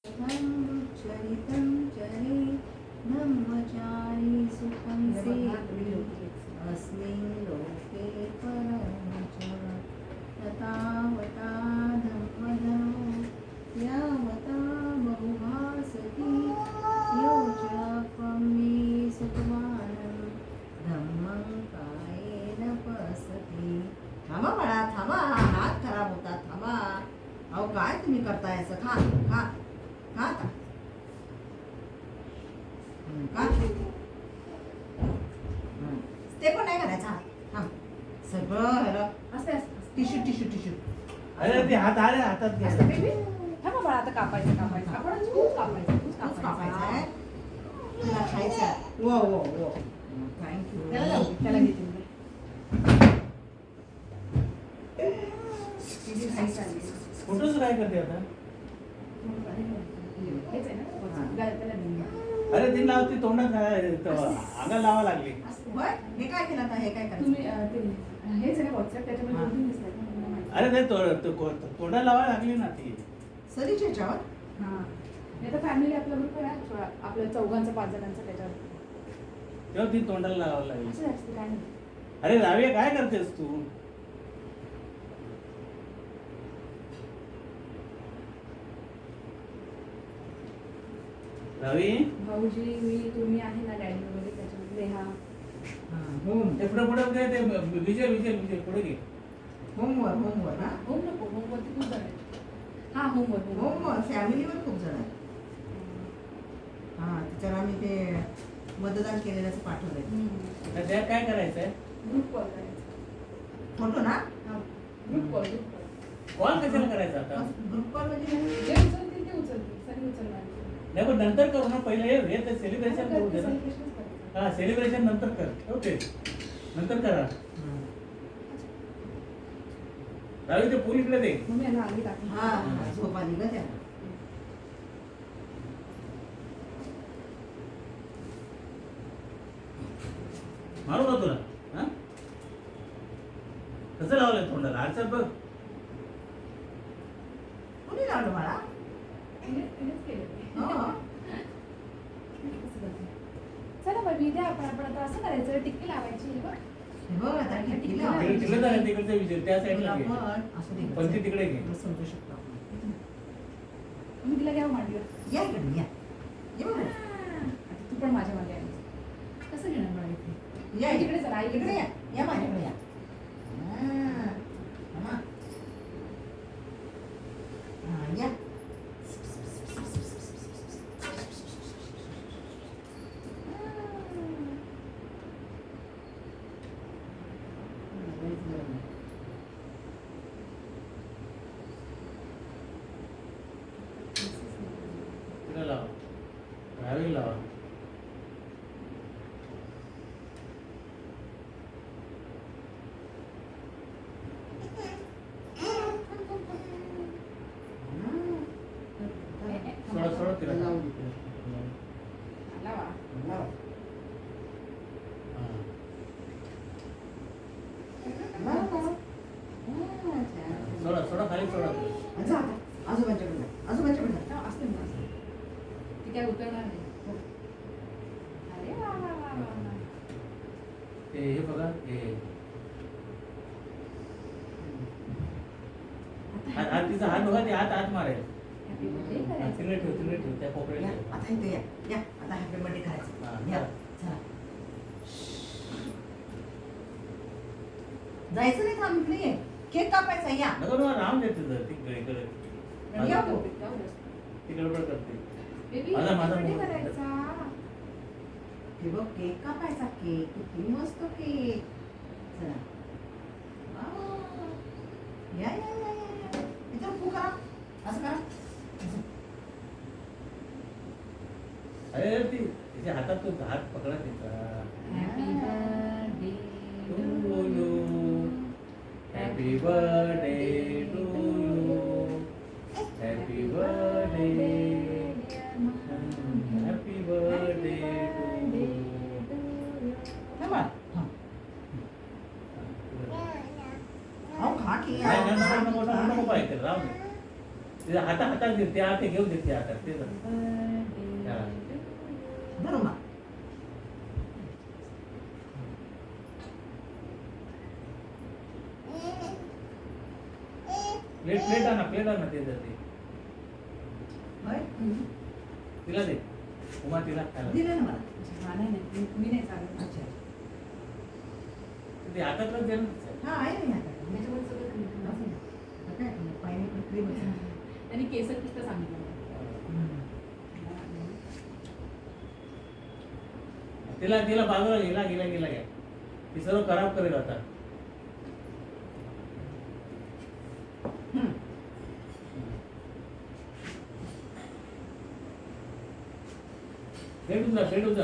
चरितं चरे ब्रह्मचारी सुखं सेवे अस्मिन् लोके परं च तथावता धम्मधर्मो यावता बहुभासति यो च मे सुखमानं धम्मं कायेन पश्यति. थांबा बाळा, थांबा, हात खराब होतात, थांबा. अहो काय तुम्ही करताय असं? खा खा खा आता. का ते पण नाही करायचं. थांब सगळं ह्याला टिश्यू टिश्यू टिश्यू. अरे ते हात आले हातात घ्या. थांबा बाळा, आता कापायचं आपण खूप कापायचं आहे तुला खायचं आहे. वो वो वो थँक्यू. त्याला घेते फोटोच काय करते आता? हेच आहे ना त्याला अरे ती लावती तोंडात अंगाला लावा लागली. होय हे काय केलं आता? हे काय करायचं? तुम्ही हेच आहे ना व्हॉट्सअप, त्याच्यामध्ये दोन दिसतात. अरे ते तोंडाला लावा लागली ना ती. सरीच्या याच्यावर हां, नाही तर फॅमिली आपला ग्रुप आहे आपल्या 4-5 जणांचा, त्याच्यावर तेव्हा ती तोंडाला लावा लागली. असं असतं काय नाही. अरे राव्या काय करतेस तू? रवी भाऊजी, मी, तुम्ही आहे ना डॅडी वगैरे, त्याच्यामध्ये हा होम ते पुढे पुढे ते विजय विजय विजय पुढे घे. होमवर होमवर ना होम नको, होमवरती खूप जण आहेत. हां होमवर होमवर फॅमिलीवर खूप जण आहेत. हां त्याच्यावर आम्ही ते मतदान केलेल्याचं पाठवलंय. तर त्यात काय करायचंय? ग्रुप कॉल करायचा. फोटो ना हां ग्रुप कॉल कॉल कशाला करायचा आता? ग्रुप कॉल म्हणजे जे उचलतील ते उचलतील, सगळे उचलणार. नाही पण नंतर करू ना. पहिले हे ते सेलिब्रेशन करू दे ना. सेलिब्रेशनच करायचं. हा सेलिब्रेशन नंतर कर. ओके नंतर करा. रावी ते पुरीकडे दे. मग मी यांना आधी टाकून हां झोप आली का त्याला? मारू का तुला? हा कसं लावलंय तोंडाला? आरशात बघ. कुणी लावलं मला? हेच केलं ते. हो चला बरं, मी द्या आपण आता असं करायचं, टिक्की लावायची. हे बघ हे बघ आता टिकली लावली. तिकडे तिकडे झालं तिकडचे विजय त्या साईडला घे. पण असं नाही पण ती तिकडे घे. करायचं. समजू शकतो आपण. मी तिला घ्यावं मांडलं. या इकडे या. ये बघ. आता तू पण माझ्या मागे आलीस. कसं घेणार मला इथे? या तिकडे चला, आई इकडे या. या माझ्याकडे या. या. तिकडे लावा. रावी लावा. सोडा सोडा तिला. लावा. हा. सोडा सोडा खाली सोडा. जा आता. आजोबांच्याकडे जा. आजोबांच्याकडे जा. हा, असते ना असते. ती काय उतरणार नाही. अरे वा वा वा वा वा. हे बघा हे हात तिचा हात बघा. ते हात हात मारेल. Happy birthday करायचं. तिकडे ठेव तिकडे ठेव त्या कोपऱ्याला या. ठेव. आता इथे या. या. आता हॅपी बर्थडे हा, करायचं. या. चला. चला. जायचं नाही थांब इकडे ये. केक कापायचा या. नको नको राहून दे तुझं तिकडे इकडे. या भाऊ. ती गडबड करते. Baby, माझा happy माझा birthday मोबाईल. करायचा. हे बघ केक कापायचा. केक किती मस्त केक. चला. वाव. या या या या या. इथं फू करा. असं करा. असं. अरे ती तिच्या हातात तो हात पकडा तिचा. Happy birthday to you. Happy birthday to you. Happy birthday. Happy birthday to you. थांबा. थांब. अहो खा की. नाही नको नको नको नको पाहिजे राहू दे. ते हातात दे, ते हात घेऊन दे, ते हातात ते धर. धरू मग. प्लेट आण ना ते धर ते. होय? तिला दे, उमा तिला खायला. दिलं ना मला. नाही नाही मी नाही चालत. अच्छा. ते हातातलं दे ना. हा आहे ना आता. त्याच्यावर सगळं cream. असं आहे. आता काय पायनॅपल क्रीम आहे. त्यांनी केसर पिस्ता सांगितलं मला. तिला बाजूला गेला घ्या. ती सर्व खराब करेल आता. हम्म. फेडून जा